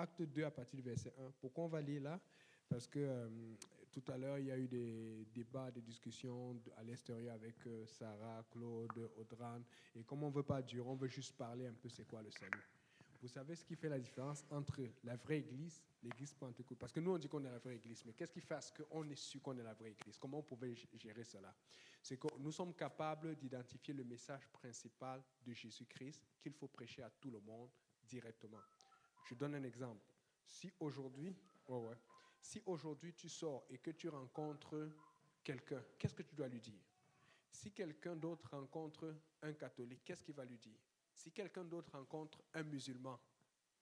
Acte 2 à partir du verset 1. Pourquoi on va lire là? Parce que tout à l'heure, il y a eu des débats, des discussions à l'extérieur avec Sarah, Claude, Audran. Et comme on ne veut pas durer, on veut juste parler un peu c'est quoi le salut. Vous savez ce qui fait la différence entre la vraie église, l'église pentecôtale? Parce que nous, on dit qu'on est la vraie église, mais qu'est-ce qui fait à ce qu'on est sûr qu'on est la vraie église? Comment on pouvait gérer cela? C'est que nous sommes capables d'identifier le message principal de Jésus-Christ qu'il faut prêcher à tout le monde directement. Je donne un exemple. Si aujourd'hui, si aujourd'hui tu sors et que tu rencontres quelqu'un, qu'est-ce que tu dois lui dire? Si quelqu'un d'autre rencontre un catholique, qu'est-ce qu'il va lui dire? Si quelqu'un d'autre rencontre un musulman,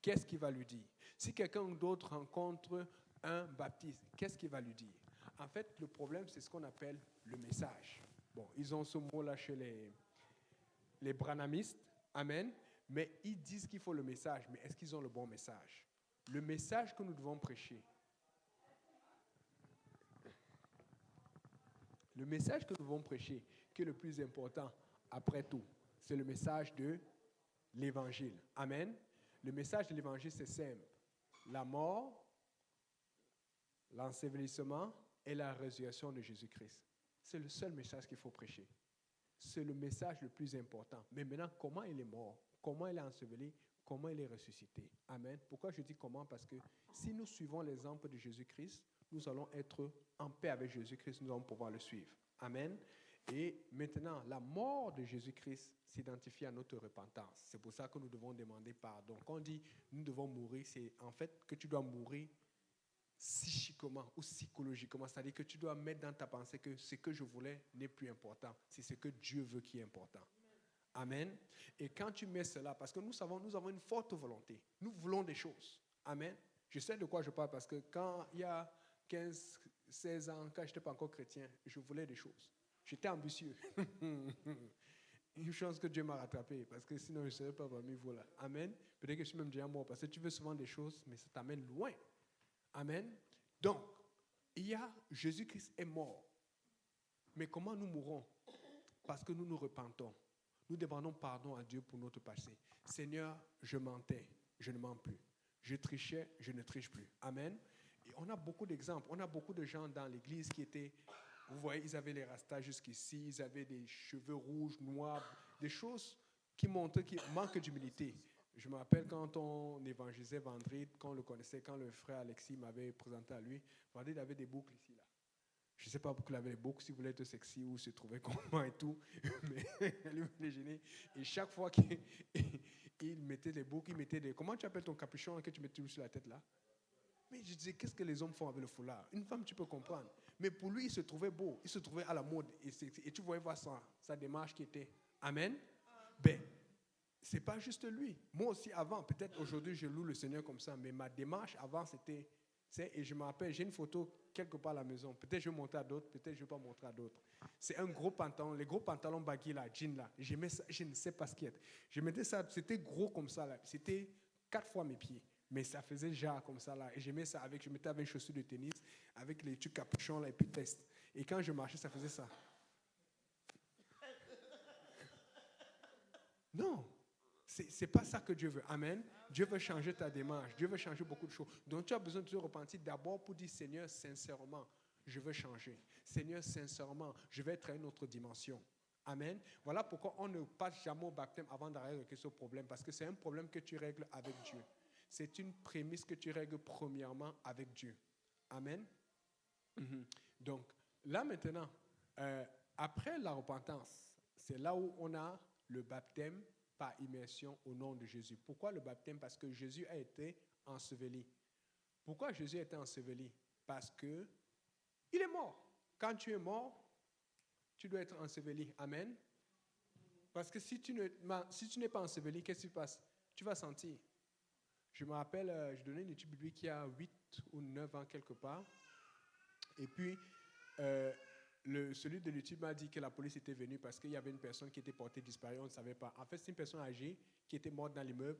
qu'est-ce qu'il va lui dire? Si quelqu'un d'autre rencontre un baptiste, qu'est-ce qu'il va lui dire? En fait, le problème, c'est ce qu'on appelle le message. Bon, ils ont ce mot-là chez les branhamistes, amen, mais ils disent qu'il faut le message, mais est-ce qu'ils ont le bon message? Le message que nous devons prêcher, le message que nous devons prêcher, qui est le plus important après tout, c'est le message de l'Évangile. Amen. Le message de l'Évangile, c'est simple. La mort, l'ensevelissement et la résurrection de Jésus-Christ. C'est le seul message qu'il faut prêcher. C'est le message le plus important. Mais maintenant, comment il est mort? Comment il est enseveli? Comment il est ressuscité? Amen. Pourquoi je dis comment? Parce que si nous suivons l'exemple de Jésus-Christ, nous allons être en paix avec Jésus-Christ, nous allons pouvoir le suivre. Amen. Et maintenant, la mort de Jésus-Christ s'identifie à notre repentance. C'est pour ça que nous devons demander pardon. Quand on dit nous devons mourir, c'est en fait que tu dois mourir psychiquement ou psychologiquement. C'est-à-dire que tu dois mettre dans ta pensée que ce que je voulais n'est plus important. C'est ce que Dieu veut qui est important. Amen. Et quand tu mets cela, parce que nous avons une forte volonté. Nous voulons des choses. Amen. Je sais de quoi je parle parce que quand il y a 15, 16 ans, quand je n'étais pas encore chrétien, je voulais des choses. J'étais ambitieux. Une chance que Dieu m'a rattrapé, parce que sinon je ne serais pas parmi vous là. Amen. Peut-être que je suis même déjà mort, parce que tu veux souvent des choses, mais ça t'amène loin. Amen. Donc, Jésus-Christ est mort. Mais comment nous mourrons? Parce que nous nous repentons. Nous demandons pardon à Dieu pour notre passé. Seigneur, je mentais, je ne mens plus. Je trichais, je ne triche plus. Amen. Et on a beaucoup d'exemples. On a beaucoup de gens dans l'église qui étaient, vous voyez, ils avaient les rastas jusqu'ici, ils avaient des cheveux rouges, noirs, des choses qui montrent qu'il manque d'humilité. Je me rappelle quand on évangélisait Vendredi, quand on le connaissait, quand le frère Alexis m'avait présenté à lui, Vendredi il avait des boucles ici, là. Je ne sais pas pourquoi il avait les boucles, si vous voulez être sexy ou se trouver comment et tout, mais lui me les gênait. Et chaque fois qu'il mettait les boucles, il mettait des... Comment tu appelles ton capuchon que tu mets sur la tête là? Mais je disais, qu'est-ce que les hommes font avec le foulard? Une femme, tu peux comprendre. Mais pour lui, il se trouvait beau, il se trouvait à la mode. Et tu voyais voir sa démarche qui était. Amen. Ben, c'est pas juste lui. Moi aussi, avant, peut-être aujourd'hui, je loue le Seigneur comme ça, mais ma démarche avant, c'était... Et je me rappelle, j'ai une photo quelque part à la maison. Peut-être je vais montrer à d'autres, peut-être je ne vais pas montrer à d'autres. C'est un gros pantalon, les gros pantalons baggy là, jean là. Ça, je ne sais pas ce qu'il y a. Je mettais ça, c'était gros comme ça là. C'était 4 fois mes pieds. Mais ça faisait genre comme ça là. Et je mettais avec une chaussure de tennis, avec les trucs capuchons là, et puis test. Et quand je marchais, ça faisait ça. Non. C'est pas ça que Dieu veut. Amen. Dieu veut changer ta démarche. Dieu veut changer beaucoup de choses. Donc tu as besoin de te repentir d'abord pour dire, Seigneur, sincèrement, je veux changer. Seigneur, sincèrement, je vais être à une autre dimension. Amen. Voilà pourquoi on ne passe jamais au baptême avant d'arrêter ce problème. Parce que c'est un problème que tu règles avec Dieu. C'est une prémisse que tu règles premièrement avec Dieu. Amen. Donc, là maintenant, après la repentance, c'est là où on a le baptême par immersion au nom de Jésus. Pourquoi le baptême? Parce que Jésus a été enseveli. Pourquoi Jésus a été enseveli? Parce que il est mort. Quand tu es mort, tu dois être enseveli. Amen. Parce que si tu n'es pas enseveli, qu'est-ce qui se passe? Tu vas sentir. Je me rappelle, je donnais une étude biblique il y a 8 ou 9 ans quelque part. Et puis, celui de l'étude m'a dit que la police était venue parce qu'il y avait une personne qui était portée disparue, on ne savait pas. En fait, c'est une personne âgée qui était morte dans l'immeuble,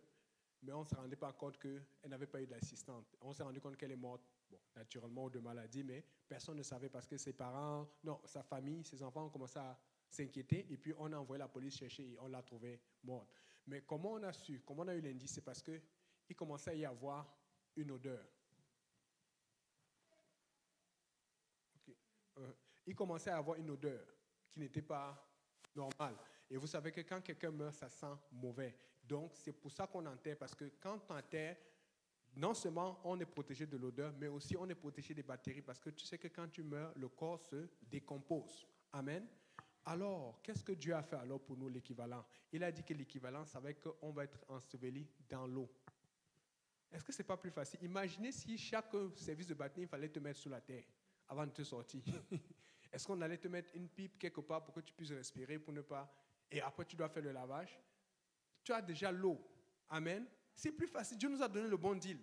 mais on ne se rendait pas compte qu'elle n'avait pas eu d'assistante. On s'est rendu compte qu'elle est morte, bon, naturellement, de maladie, mais personne ne savait parce que ses parents, non, sa famille, ses enfants ont commencé à s'inquiéter et puis on a envoyé la police chercher et on l'a trouvée morte. Mais comment on a su, comment on a eu l'indice? C'est parce qu'il commençait à y avoir une odeur. Okay. Il commençait à avoir une odeur qui n'était pas normale. Et vous savez que quand quelqu'un meurt, ça sent mauvais. Donc, c'est pour ça qu'on enterre, parce que quand on enterre, non seulement on est protégé de l'odeur, mais aussi on est protégé des bactéries, parce que tu sais que quand tu meurs, le corps se décompose. Amen. Alors, qu'est-ce que Dieu a fait alors pour nous, l'équivalent? Il a dit que l'équivalent, ça veut dire qu'on va être enseveli dans l'eau. Est-ce que ce n'est pas plus facile? Imaginez si chaque service de baptême, il fallait te mettre sous la terre avant de te sortir. Est-ce qu'on allait te mettre une pipe quelque part pour que tu puisses respirer, pour ne pas... Et après, tu dois faire le lavage. Tu as déjà l'eau. Amen. C'est plus facile. Dieu nous a donné le bon deal.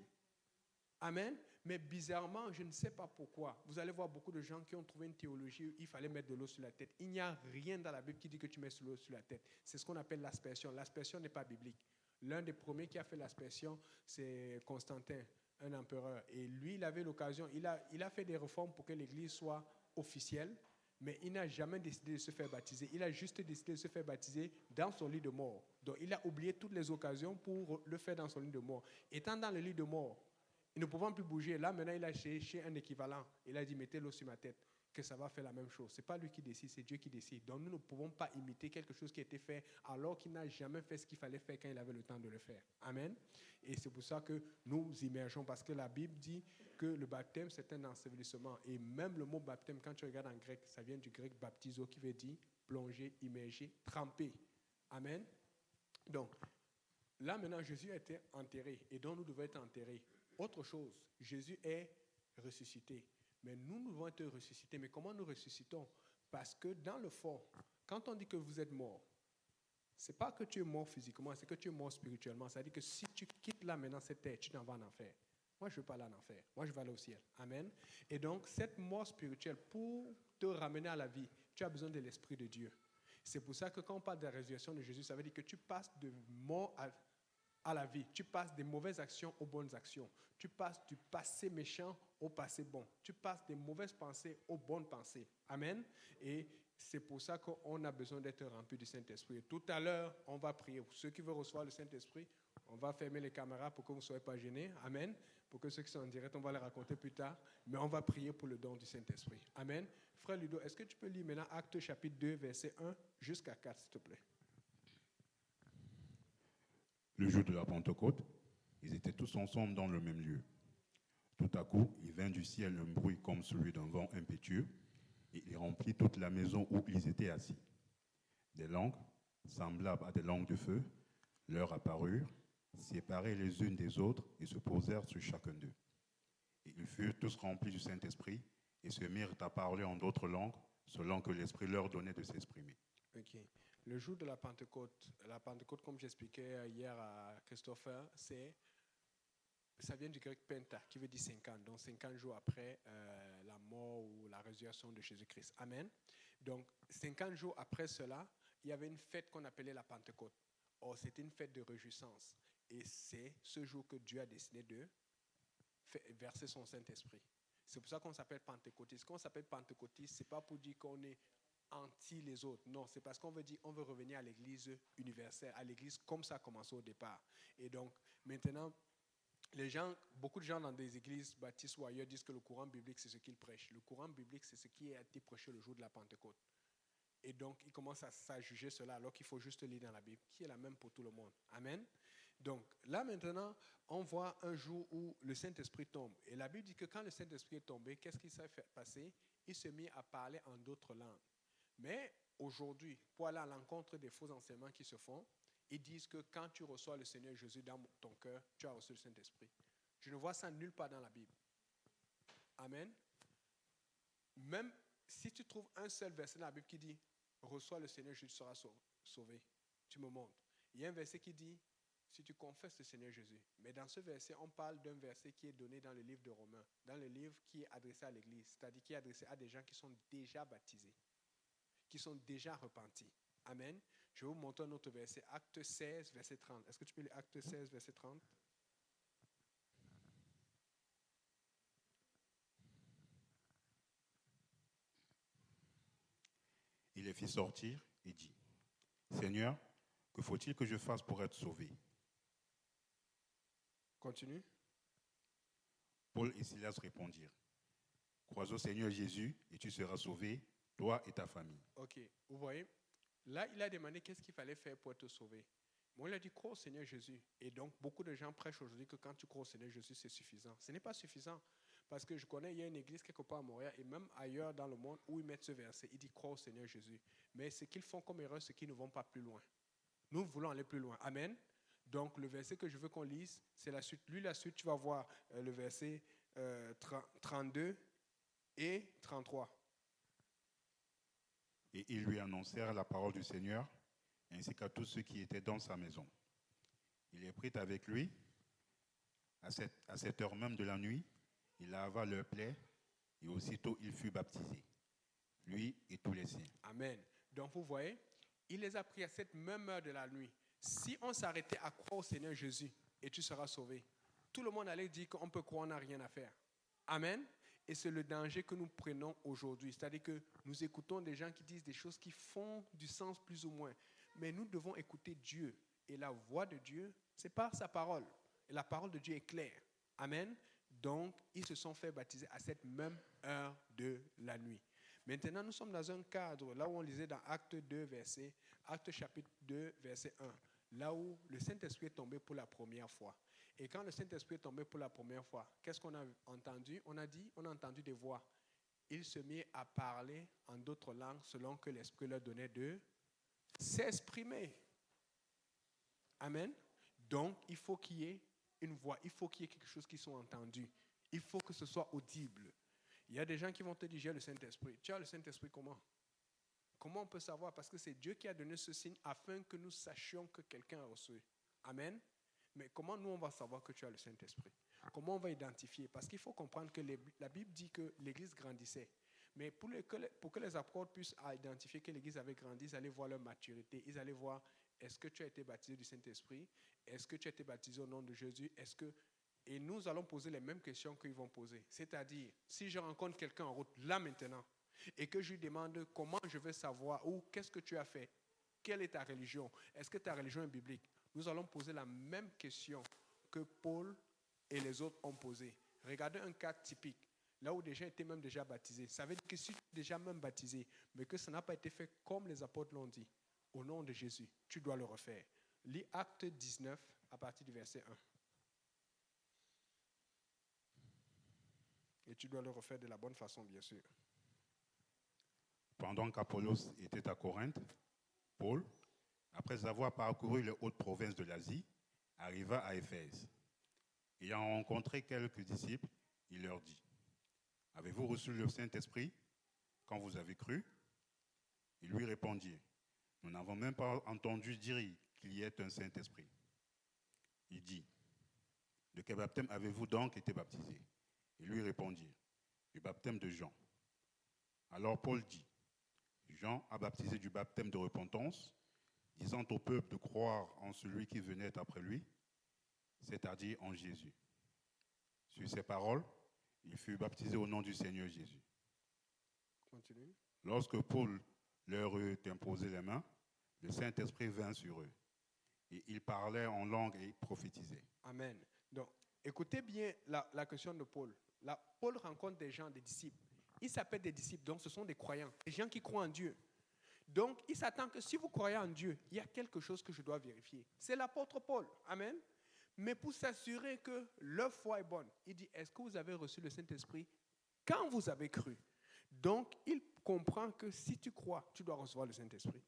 Amen. Mais bizarrement, je ne sais pas pourquoi. Vous allez voir beaucoup de gens qui ont trouvé une théologie où il fallait mettre de l'eau sur la tête. Il n'y a rien dans la Bible qui dit que tu mets de l'eau sur la tête. C'est ce qu'on appelle l'aspersion. L'aspersion n'est pas biblique. L'un des premiers qui a fait l'aspersion, c'est Constantin, un empereur. Et lui, il avait l'occasion, il a fait des réformes pour que l'Église soit officielle, mais il n'a jamais décidé de se faire baptiser. Il a juste décidé de se faire baptiser dans son lit de mort. Donc, il a oublié toutes les occasions pour le faire dans son lit de mort. Étant dans le lit de mort, il ne pouvant plus bouger, là, maintenant, il a cherché un équivalent. Il a dit, mettez l'eau sur ma tête, que ça va faire la même chose. Ce n'est pas lui qui décide, c'est Dieu qui décide. Donc, nous ne pouvons pas imiter quelque chose qui a été fait alors qu'il n'a jamais fait ce qu'il fallait faire quand il avait le temps de le faire. Amen. Et c'est pour ça que nous immergeons, parce que la Bible dit que le baptême, c'est un ensevelissement. Et même le mot baptême, quand tu regardes en grec, ça vient du grec baptizo, qui veut dire plonger, immerger, tremper. Amen. Donc, là, maintenant, Jésus a été enterré, et donc nous devons être enterrés. Autre chose, Jésus est ressuscité. Mais nous devons être ressuscités. Mais comment nous ressuscitons? Parce que dans le fond, quand on dit que vous êtes mort, ce n'est pas que tu es mort physiquement, c'est que tu es mort spirituellement. C'est-à-dire que si tu quittes là maintenant cette terre, tu t'en vas en enfer. Moi, je ne veux pas aller en enfer. Moi, je vais aller au ciel. Amen. Et donc, cette mort spirituelle, pour te ramener à la vie, tu as besoin de l'Esprit de Dieu. C'est pour ça que quand on parle de la résurrection de Jésus, ça veut dire que tu passes de mort à la vie. Tu passes des mauvaises actions aux bonnes actions. Tu passes du passé méchant au passé bon. Tu passes des mauvaises pensées aux bonnes pensées. Amen. Et c'est pour ça qu'on a besoin d'être rempli du Saint-Esprit. Tout à l'heure, on va prier. Pour ceux qui veulent recevoir le Saint-Esprit, on va fermer les caméras pour que vous ne soyez pas gênés. Amen. Pour que ceux qui sont en direct, on va les raconter plus tard. Mais on va prier pour le don du Saint-Esprit. Amen. Frère Ludo, est-ce que tu peux lire maintenant Actes chapitre 2, verset 1 jusqu'à 4, s'il te plaît? Le jour de la Pentecôte, ils étaient tous ensemble dans le même lieu. Tout à coup, il vint du ciel un bruit comme celui d'un vent impétueux, et il remplit toute la maison où ils étaient assis. Des langues, semblables à des langues de feu, leur apparurent, séparées les unes des autres, et se posèrent sur chacun d'eux. Et ils furent tous remplis du Saint-Esprit, et se mirent à parler en d'autres langues, selon que l'Esprit leur donnait de s'exprimer. Ok. Le jour de la Pentecôte, comme j'expliquais hier à Christopher, ça vient du grec penta, qui veut dire 50, donc 50 jours après la mort ou la résurrection de Jésus-Christ. Amen. Donc, 50 jours après cela, il y avait une fête qu'on appelait la Pentecôte. Or, c'était une fête de réjouissance. Et c'est ce jour que Dieu a décidé de verser son Saint-Esprit. C'est pour ça qu'on s'appelle pentecôtiste. Quand on s'appelle pentecôtiste, ce n'est pas pour dire qu'on est anti les autres. Non, c'est parce qu'on veut dire on veut revenir à l'église universelle, à l'église comme ça a commencé au départ. Et donc, maintenant, beaucoup de gens dans des églises baptistes ou ailleurs disent que le courant biblique, c'est ce qu'ils prêchent. Le courant biblique, c'est ce qui a été prêché le jour de la Pentecôte. Et donc, ils commencent à juger cela alors qu'il faut juste lire dans la Bible, qui est la même pour tout le monde. Amen. Donc, là maintenant, on voit un jour où le Saint-Esprit tombe. Et la Bible dit que quand le Saint-Esprit est tombé, qu'est-ce qui s'est passé? Il se mit à parler en d'autres langues. Mais aujourd'hui, pour aller à l'encontre des faux enseignements qui se font, ils disent que quand tu reçois le Seigneur Jésus dans ton cœur, tu as reçu le Saint-Esprit. Je ne vois ça nulle part dans la Bible. Amen. Même si tu trouves un seul verset dans la Bible qui dit « Reçois le Seigneur Jésus, tu seras sauvé », tu me montres. Il y a un verset qui dit « Si tu confesses le Seigneur Jésus ». Mais dans ce verset, on parle d'un verset qui est donné dans le livre de Romains, dans le livre qui est adressé à l'Église, c'est-à-dire qui est adressé à des gens qui sont déjà baptisés, qui sont déjà repentis. Amen. Je vais vous montrer un autre verset, Acte 16, verset 30. Est-ce que tu peux lire Acte 16, verset 30? Il les fit sortir et dit, « Seigneur, que faut-il que je fasse pour être sauvé ?» Continue. Paul et Silas répondirent, crois au Seigneur Jésus et tu seras sauvé, toi et ta famille. Ok, vous voyez, là, il a demandé qu'est-ce qu'il fallait faire pour être sauvé. Moi, il a dit, crois au Seigneur Jésus. Et donc, beaucoup de gens prêchent aujourd'hui que quand tu crois au Seigneur Jésus, c'est suffisant. Ce n'est pas suffisant. Parce que je connais, il y a une église quelque part à Montréal et même ailleurs dans le monde où ils mettent ce verset. Ils disent, crois au Seigneur Jésus. Mais ce qu'ils font comme erreur, c'est qu'ils ne vont pas plus loin. Nous voulons aller plus loin. Amen. Donc, le verset que je veux qu'on lise, c'est la suite. Lui, la suite, tu vas voir le verset 32 et 33. Et ils lui annoncèrent la parole du Seigneur, ainsi qu'à tous ceux qui étaient dans sa maison. Il les prit avec lui. À cette heure même de la nuit, il lava leurs plaies, et aussitôt il fut baptisé, lui et tous les siens. Amen. Donc vous voyez, il les a pris à cette même heure de la nuit. Si on s'arrêtait à croire au Seigneur Jésus et tu seras sauvé, tout le monde allait dire qu'on peut croire, on n'a rien à faire. Amen. Et c'est le danger que nous prenons aujourd'hui. C'est-à-dire que nous écoutons des gens qui disent des choses qui font du sens plus ou moins. Mais nous devons écouter Dieu. Et la voix de Dieu, c'est par sa parole. Et la parole de Dieu est claire. Amen. Donc, ils se sont fait baptiser à cette même heure de la nuit. Maintenant, nous sommes dans un cadre, là où on lisait dans Acte 2, Acte chapitre 2, verset 1, là où le Saint-Esprit est tombé pour la première fois. Et quand le Saint-Esprit est tombé pour la première fois, qu'est-ce qu'on a entendu? On a entendu des voix. Ils se mirent à parler en d'autres langues selon que l'Esprit leur donnait de s'exprimer. Amen. Donc, il faut qu'il y ait une voix, il faut qu'il y ait quelque chose qui soit entendu. Il faut que ce soit audible. Il y a des gens qui vont te dire, j'ai le Saint-Esprit. Tu as le Saint-Esprit comment? Comment on peut savoir? Parce que c'est Dieu qui a donné ce signe afin que nous sachions que quelqu'un a reçu. Amen. Mais comment nous, on va savoir que tu as le Saint-Esprit? Comment on va identifier? Parce qu'il faut comprendre que la Bible dit que l'Église grandissait. Mais pour que les apôtres puissent identifier que l'Église avait grandi, ils allaient voir leur maturité. Ils allaient voir, est-ce que tu as été baptisé du Saint-Esprit? Est-ce que tu as été baptisé au nom de Jésus? Et nous allons poser les mêmes questions qu'ils vont poser. C'est-à-dire, si je rencontre quelqu'un en route, là maintenant, et que je lui demande comment je vais savoir, ou qu'est-ce que tu as fait? Quelle est ta religion? Est-ce que ta religion est biblique? Nous allons poser la même question que Paul et les autres ont posée. Regardez un cas typique, là où des gens étaient même déjà baptisés. Ça veut dire que si tu es déjà même baptisé, mais que ça n'a pas été fait comme les apôtres l'ont dit, au nom de Jésus, tu dois le refaire. Lis Acte 19 à partir du verset 1. Et tu dois le refaire de la bonne façon, bien sûr. Pendant qu'Apollos était à Corinthe, Paul, après avoir parcouru les hautes provinces de l'Asie, arriva à Éphèse. Ayant rencontré quelques disciples, il leur dit, « Avez-vous reçu le Saint-Esprit quand vous avez cru ?» Ils lui répondirent, « Nous n'avons même pas entendu dire qu'il y ait un Saint-Esprit. » Il dit, « De quel baptême avez-vous donc été baptisés ?» Ils lui répondirent, « Du baptême de Jean. » Alors Paul dit, « Jean a baptisé du baptême de repentance, disant au peuple de croire en celui qui venait après lui, c'est-à-dire en Jésus. » Sur ces paroles, il fut baptisé au nom du Seigneur Jésus. Continue. Lorsque Paul leur eut imposé les mains, le Saint-Esprit vint sur eux. Et ils parlaient en langue et prophétisaient. Amen. Donc, écoutez bien la question de Paul. Là, Paul rencontre des gens, des disciples. Ils s'appellent des disciples, donc ce sont des croyants, des gens qui croient en Dieu. Donc, il s'attend que si vous croyez en Dieu, il y a quelque chose que je dois vérifier. C'est l'apôtre Paul. Amen. Mais pour s'assurer que leur foi est bonne, il dit, est-ce que vous avez reçu le Saint-Esprit quand vous avez cru? Donc, il comprend que si tu crois, tu dois recevoir le Saint-Esprit.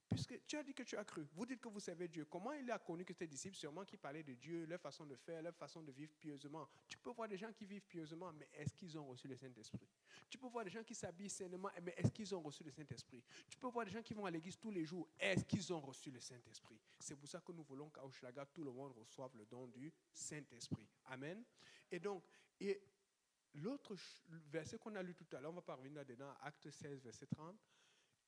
Puisque tu as dit que tu as cru, vous dites que vous savez Dieu. Comment il a connu que tes disciples, sûrement qui parlaient de Dieu, leur façon de faire, leur façon de vivre pieusement? Tu peux voir des gens qui vivent pieusement, mais est-ce qu'ils ont reçu le Saint-Esprit? Tu peux voir des gens qui s'habillent sainement, mais est-ce qu'ils ont reçu le Saint-Esprit? Tu peux voir des gens qui vont à l'église tous les jours, est-ce qu'ils ont reçu le Saint-Esprit? C'est pour ça que nous voulons qu'à Hochelaga, tout le monde reçoive le don du Saint-Esprit. Amen. Et donc, l'autre verset qu'on a lu tout à l'heure, on va pas revenir dedans, Acte 16, verset 30,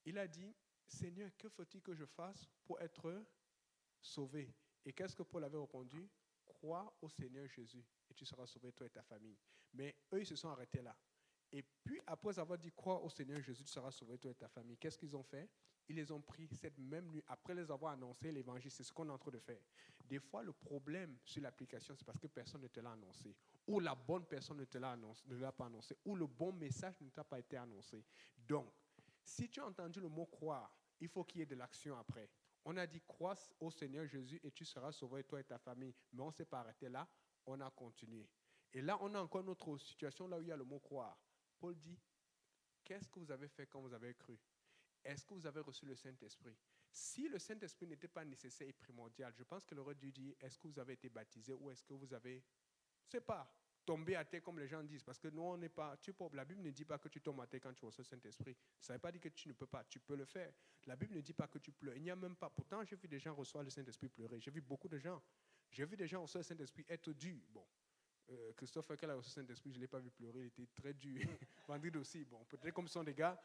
il a dit, Seigneur, que faut-il que je fasse pour être sauvé? Et qu'est-ce que Paul avait répondu? Crois au Seigneur Jésus et tu seras sauvé, toi et ta famille. Mais eux, ils se sont arrêtés là. Et puis, après avoir dit crois au Seigneur Jésus, tu seras sauvé, toi et ta famille, qu'est-ce qu'ils ont fait? Ils les ont pris cette même nuit, après les avoir annoncé l'évangile. C'est ce qu'on est en train de faire. Des fois, le problème sur l'application, c'est parce que personne ne te l'a annoncé. ou la bonne personne ne te l'a pas annoncé, ou le bon message ne t'a pas été annoncé. Donc, si tu as entendu le mot croire, il faut qu'il y ait de l'action après. On a dit crois au Seigneur Jésus et tu seras sauvé, toi et ta famille. Mais on ne s'est pas arrêté là, on a continué. Et là, on a encore une autre situation là où il y a le mot croire. Paul dit, qu'est-ce que vous avez fait quand vous avez cru? Est-ce que vous avez reçu le Saint-Esprit? Si le Saint-Esprit n'était pas nécessaire et primordial, je pense qu'il aurait dû dire, est-ce que vous avez été baptisé ou est-ce que vous avez, c'est pas, tombé à terre comme les gens disent. Parce que nous, on n'est pas, la Bible ne dit pas que tu tombes à terre quand tu reçois le Saint-Esprit. Ça ne veut pas dire que tu ne peux pas, tu peux le faire. La Bible ne dit pas que tu pleures. Il n'y a même pas, pourtant j'ai vu des gens recevoir le Saint-Esprit pleurer. J'ai vu beaucoup de gens. J'ai vu des gens recevoir le Saint-Esprit être durs. Bon. Christophe, quand il a reçu le Saint-Esprit, je ne l'ai pas vu pleurer, il était très dur. Vendredi aussi, bon, peut-être comme ce sont des gars,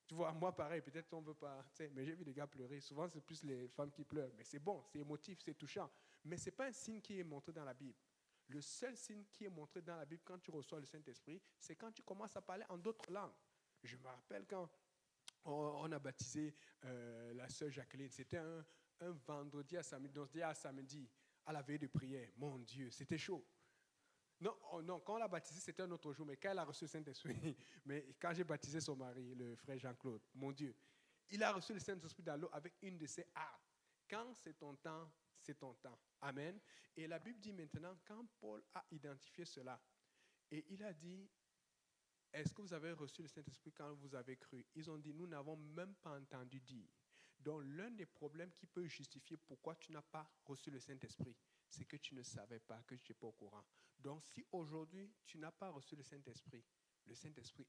tu vois, moi pareil, peut-être on ne veut pas, mais j'ai vu des gars pleurer. Souvent, c'est plus les femmes qui pleurent, mais c'est bon, c'est émotif, c'est touchant. Mais ce n'est pas un signe qui est montré dans la Bible. Le seul signe qui est montré dans la Bible quand tu reçois le Saint-Esprit, c'est quand tu commences à parler en d'autres langues. Je me rappelle quand on a baptisé la sœur Jacqueline, c'était un vendredi à samedi, donc à samedi, à la veille de prière. Mon Dieu, c'était chaud. Non, non, quand on l'a baptisé, c'était un autre jour, mais quand elle a reçu le Saint-Esprit, mais quand j'ai baptisé son mari, le frère Jean-Claude, mon Dieu, il a reçu le Saint-Esprit dans l'eau avec une de ses harpes. Quand c'est ton temps, c'est ton temps. Amen. Et la Bible dit maintenant, quand Paul a identifié cela, et il a dit, est-ce que vous avez reçu le Saint-Esprit quand vous avez cru? Ils ont dit, nous n'avons même pas entendu dire. Donc l'un des problèmes qui peut justifier pourquoi tu n'as pas reçu le Saint-Esprit, c'est que tu ne savais pas, que tu n'étais pas au courant. Donc si aujourd'hui tu n'as pas reçu le Saint-Esprit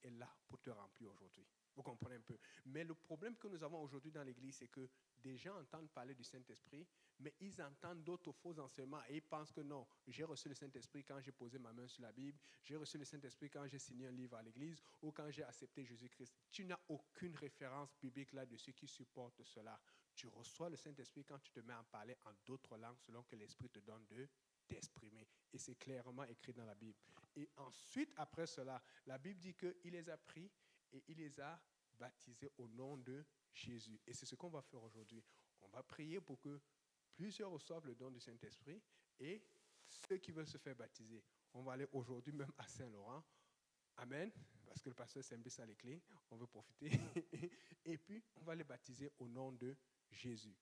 est là pour te remplir aujourd'hui. Vous comprenez un peu? Mais le problème que nous avons aujourd'hui dans l'Église, c'est que des gens entendent parler du Saint-Esprit, mais ils entendent d'autres faux enseignements et ils pensent que non, j'ai reçu le Saint-Esprit quand j'ai posé ma main sur la Bible, j'ai reçu le Saint-Esprit quand j'ai signé un livre à l'Église ou quand j'ai accepté Jésus-Christ. Tu n'as aucune référence biblique là-dessus qui supporte cela. Tu reçois le Saint-Esprit quand tu te mets à parler en d'autres langues selon que l'Esprit te donne de t'exprimer. Et c'est clairement écrit dans la Bible. Et ensuite, après cela, la Bible dit qu'il les a pris et il les a baptisés au nom de Jésus. Et c'est ce qu'on va faire aujourd'hui. On va prier pour que plusieurs reçoivent le don du Saint-Esprit et ceux qui veulent se faire baptiser. On va aller aujourd'hui même à Saint-Laurent. Amen. Parce que le pasteur Simplice a les clés. On veut profiter. Et puis, on va les baptiser au nom de Jésus.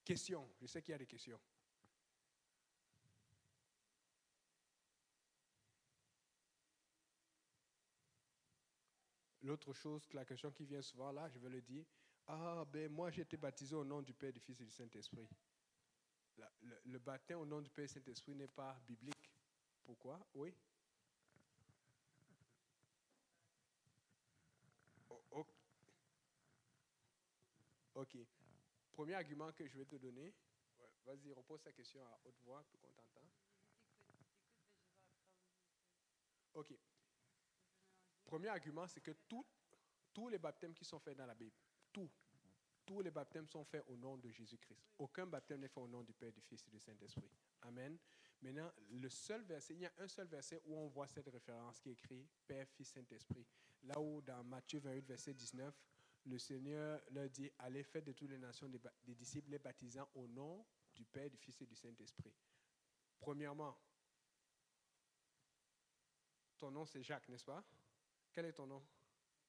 Question. Je sais qu'il y a des questions. L'autre chose, la question qui vient souvent là, je vais le dire. Ah, ben moi j'ai été baptisé au nom du Père, du Fils et du Saint-Esprit. Le baptême au nom du Père et du Saint-Esprit n'est pas biblique. Pourquoi? Oui. Oh, ok. Premier argument que je vais te donner. Ouais, vas-y, repose ta question à haute voix pour qu'on t'entende. Ok. Premier argument, c'est que tous les baptêmes qui sont faits dans la Bible, tous les baptêmes sont faits au nom de Jésus-Christ. Aucun baptême n'est fait au nom du Père, du Fils et du Saint-Esprit. Amen. Maintenant, le seul verset, il y a un seul verset où on voit cette référence qui est écrit Père, Fils, Saint-Esprit. Là où dans Matthieu 28, verset 19, le Seigneur leur dit, allez, faites de toutes les nations des disciples, les baptisant au nom du Père, du Fils et du Saint-Esprit. Premièrement, ton nom c'est Jacques, n'est-ce pas? Quel est ton nom?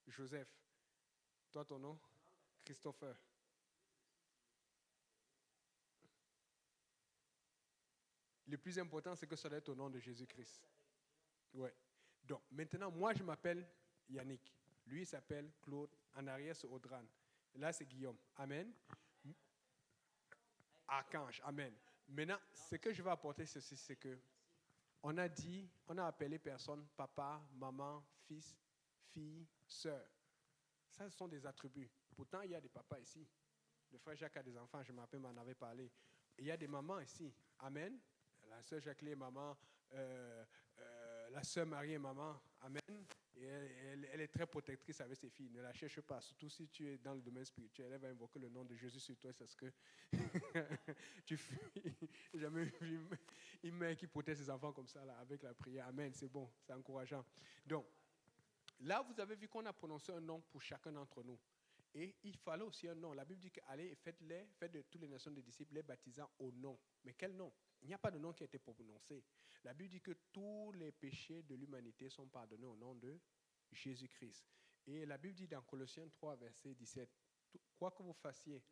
Joseph. Toi, ton nom? Christopher. Le plus important, c'est que ça doit être au nom de Jésus-Christ. Ouais. Donc, maintenant, moi, je m'appelle Yannick. Lui, il s'appelle Claude. En arrière, c'est Audran. Là, c'est Guillaume. Amen. Archange. Amen. Maintenant, ce que je vais apporter, c'est que on a appelé personne papa, maman, fils, fille, sœur. Ça, ce sont des attributs. Pourtant, il y a des papas ici. Le frère Jacques a des enfants, je m'appelle, m'en avait parlé. Il y a des mamans ici. Amen. La sœur Jacqueline est maman, la sœur Marie est maman. Amen. Et elle est très protectrice avec ses filles. Ne la cherche pas, surtout si tu es dans le domaine spirituel. Elle va invoquer le nom de Jésus sur toi. C'est ce que tu fuis. J'ai jamais vu une mère qui protège ses enfants comme ça, là, avec la prière. Amen. C'est bon, c'est encourageant. Donc, là, vous avez vu qu'on a prononcé un nom pour chacun d'entre nous. Et il fallait aussi un nom. La Bible dit qu'allez, faites de toutes les nations des disciples, les baptisant au nom. Mais quel nom? Il n'y a pas de nom qui a été prononcé. La Bible dit que tous les péchés de l'humanité sont pardonnés au nom de Jésus-Christ. Et la Bible dit dans Colossiens 3, verset 17, quoi que vous fassiez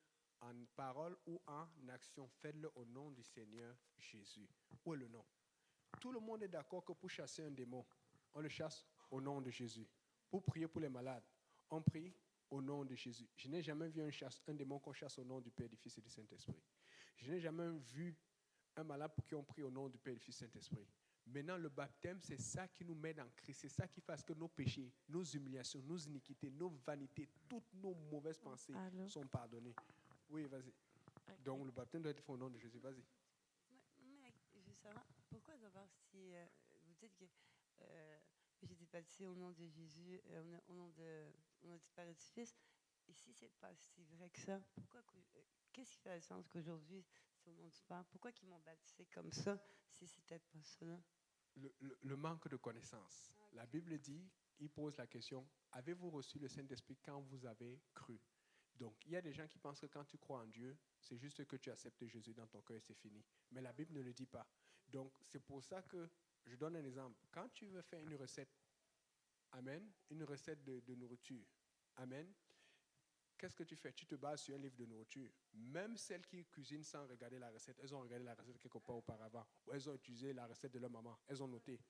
en parole ou en action, faites-le au nom du Seigneur Jésus. Où est le nom? Tout le monde est d'accord que pour chasser un démon, on le chasse au nom de Jésus. Pour prier pour les malades, on prie au nom de Jésus. Je n'ai jamais vu un démon qu'on chasse au nom du Père, du Fils et du Saint-Esprit. Je n'ai jamais vu un malade pour qui on prie au nom du Père, du Fils et du Saint-Esprit. Maintenant, le baptême, c'est ça qui nous met dans Christ. C'est ça qui fait que nos péchés, nos humiliations, nos iniquités, nos vanités, toutes nos mauvaises pensées sont pardonnées. Oui, vas-y. Okay. Donc, le baptême doit être fait au nom de Jésus. Vas-y. Mais je veux savoir, pourquoi d'abord, si vous dites que j'ai été baptisé au nom de Jésus, au nom du Père et du Fils, et si ce n'est pas si vrai que ça, qu'est-ce qui fait la sens qu'aujourd'hui, c'est au nom du Père? Pourquoi ils m'ont baptisé comme ça, si ce n'était pas cela? Le manque de connaissance. Okay. La Bible dit, il pose la question, avez-vous reçu le Saint-Esprit quand vous avez cru? Donc, il y a des gens qui pensent que quand tu crois en Dieu, c'est juste que tu acceptes Jésus dans ton cœur et c'est fini. Mais la Bible ne le dit pas. Donc, c'est pour ça que je donne un exemple. Quand tu veux faire une recette, amen, une recette de nourriture, amen, qu'est-ce que tu fais? Tu te bases sur un livre de nourriture. Même celles qui cuisinent sans regarder la recette, elles ont regardé la recette quelque part auparavant. Ou elles ont utilisé la recette de leur maman. Elles ont noté.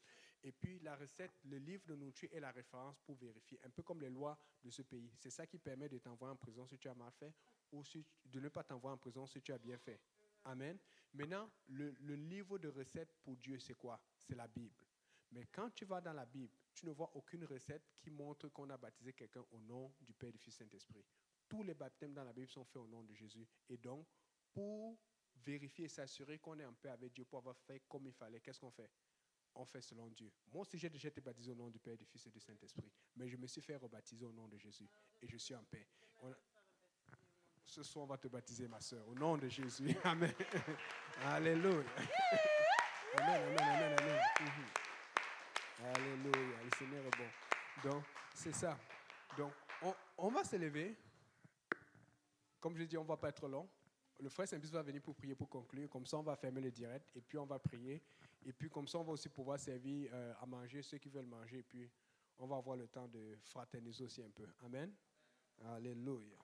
Et puis la recette, le livre de nourriture est la référence pour vérifier. Un peu comme les lois de ce pays. C'est ça qui permet de t'envoyer en prison si tu as mal fait ou de ne pas t'envoyer en prison si tu as bien fait. Amen. Maintenant, le livre de recettes pour Dieu, c'est quoi? C'est la Bible. Mais quand tu vas dans la Bible, tu ne vois aucune recette qui montre qu'on a baptisé quelqu'un au nom du Père, du Fils et du Saint-Esprit. Tous les baptêmes dans la Bible sont faits au nom de Jésus. Et donc, pour vérifier et s'assurer qu'on est en paix avec Dieu, pour avoir fait comme il fallait, qu'est-ce qu'on fait? On fait selon Dieu. Moi aussi, j'ai déjà été baptisé au nom du Père, du Fils et du Saint-Esprit. Mais je me suis fait rebaptiser au nom de Jésus. Et je suis en paix. Ce soir, on va te baptiser, ma soeur, au nom de Jésus. Amen. Alléluia. Amen, amen, amen, amen. Alléluia. Le Seigneur est bon. Donc, c'est ça. Donc, on va se lever. Comme je dis, on ne va pas être long. Le frère Saint-Bis va venir pour prier, pour conclure. Comme ça, on va fermer le direct. Et puis, on va prier. Et puis, comme ça, on va aussi pouvoir servir à manger ceux qui veulent manger. Et puis, on va avoir le temps de fraterniser aussi un peu. Amen. Alléluia.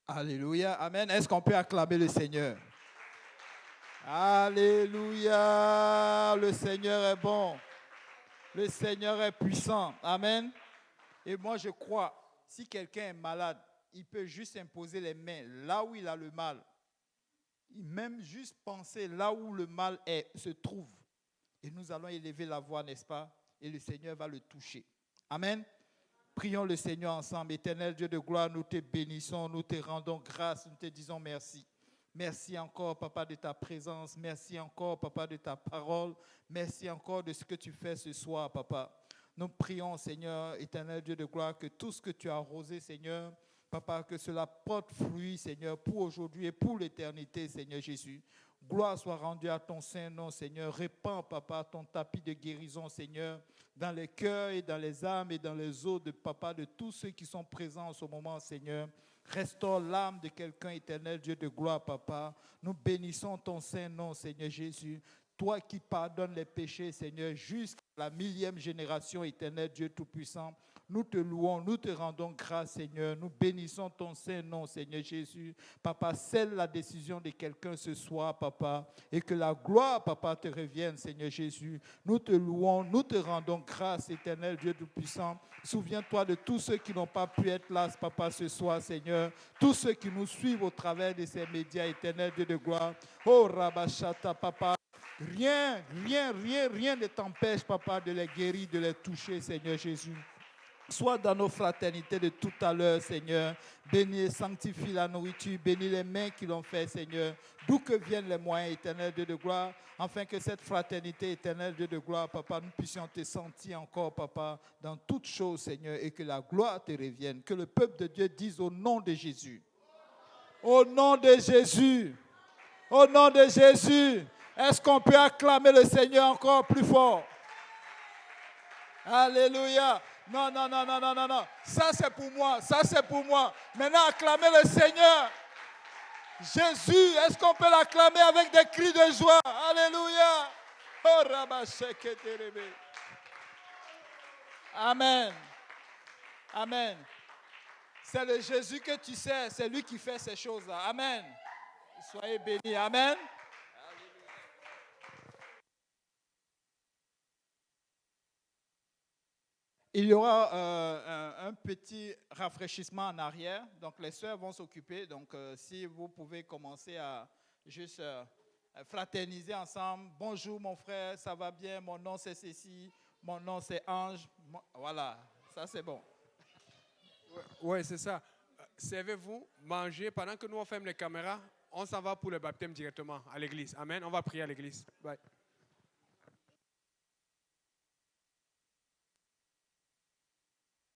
Alléluia. Amen. Est-ce qu'on peut acclamer le Seigneur? Alléluia. Le Seigneur est bon. Le Seigneur est puissant. Amen. Et moi, je crois, si quelqu'un est malade, il peut juste imposer les mains là où il a le mal. Même juste penser là où le mal se trouve. Et nous allons élever la voix, n'est-ce pas? Et le Seigneur va le toucher. Amen. Prions le Seigneur ensemble. Éternel Dieu de gloire, nous te bénissons, nous te rendons grâce, nous te disons merci. Merci encore, Papa, de ta présence. Merci encore, Papa, de ta parole. Merci encore de ce que tu fais ce soir, Papa. Nous prions, Seigneur, éternel Dieu de gloire, que tout ce que tu as arrosé, Seigneur, Papa, que cela porte fruit, Seigneur, pour aujourd'hui et pour l'éternité, Seigneur Jésus. Gloire soit rendue à ton saint nom, Seigneur. Répands, Papa, ton tapis de guérison, Seigneur, dans les cœurs et dans les âmes et dans les os de Papa, de tous ceux qui sont présents en ce moment, Seigneur. Restaure l'âme de quelqu'un, éternel Dieu de gloire, Papa. Nous bénissons ton saint nom, Seigneur Jésus. Toi qui pardonnes les péchés, Seigneur, jusqu'à la 1000e génération, éternel Dieu Tout-Puissant. Nous te louons, nous te rendons grâce, Seigneur. Nous bénissons ton saint nom, Seigneur Jésus. Papa, scelle la décision de quelqu'un ce soir, Papa. Et que la gloire, Papa, te revienne, Seigneur Jésus. Nous te louons, nous te rendons grâce, éternel Dieu Tout-Puissant. Souviens-toi de tous ceux qui n'ont pas pu être là, Papa, ce soir, Seigneur. Tous ceux qui nous suivent au travers de ces médias, éternel Dieu de gloire. Oh, Rabashata, Papa. Rien ne t'empêche, Papa, de les guérir, de les toucher, Seigneur Jésus. Sois dans nos fraternités de tout à l'heure, Seigneur. Bénis et sanctifie la nourriture. Bénis les mains qui l'ont fait, Seigneur. D'où que viennent les moyens, éternel Dieu de gloire, afin que cette fraternité, éternel Dieu de gloire, Papa, nous puissions te sentir encore, Papa, dans toutes choses, Seigneur, et que la gloire te revienne. Que le peuple de Dieu dise au nom de Jésus. Au nom de Jésus. Au nom de Jésus. Est-ce qu'on peut acclamer le Seigneur encore plus fort? Alléluia. Non, non, non, non, non, non, non. Ça, c'est pour moi. Ça, c'est pour moi. Maintenant, acclamez le Seigneur. Jésus, est-ce qu'on peut l'acclamer avec des cris de joie? Alléluia. Oh, Rabasheketerebe. Amen. Amen. C'est le Jésus que tu sais. C'est lui qui fait ces choses-là. Amen. Soyez bénis. Amen. Il y aura un petit rafraîchissement en arrière. Donc, les sœurs vont s'occuper. Donc, si vous pouvez commencer à juste fraterniser ensemble. Bonjour, mon frère, ça va bien? Mon nom, c'est Cécile. Mon nom, c'est Ange. Voilà, ça, c'est bon. Oui, c'est ça. Servez-vous, mangez. Pendant que nous, on ferme les caméras, on s'en va pour le baptême directement à l'église. Amen. On va prier à l'église. Bye.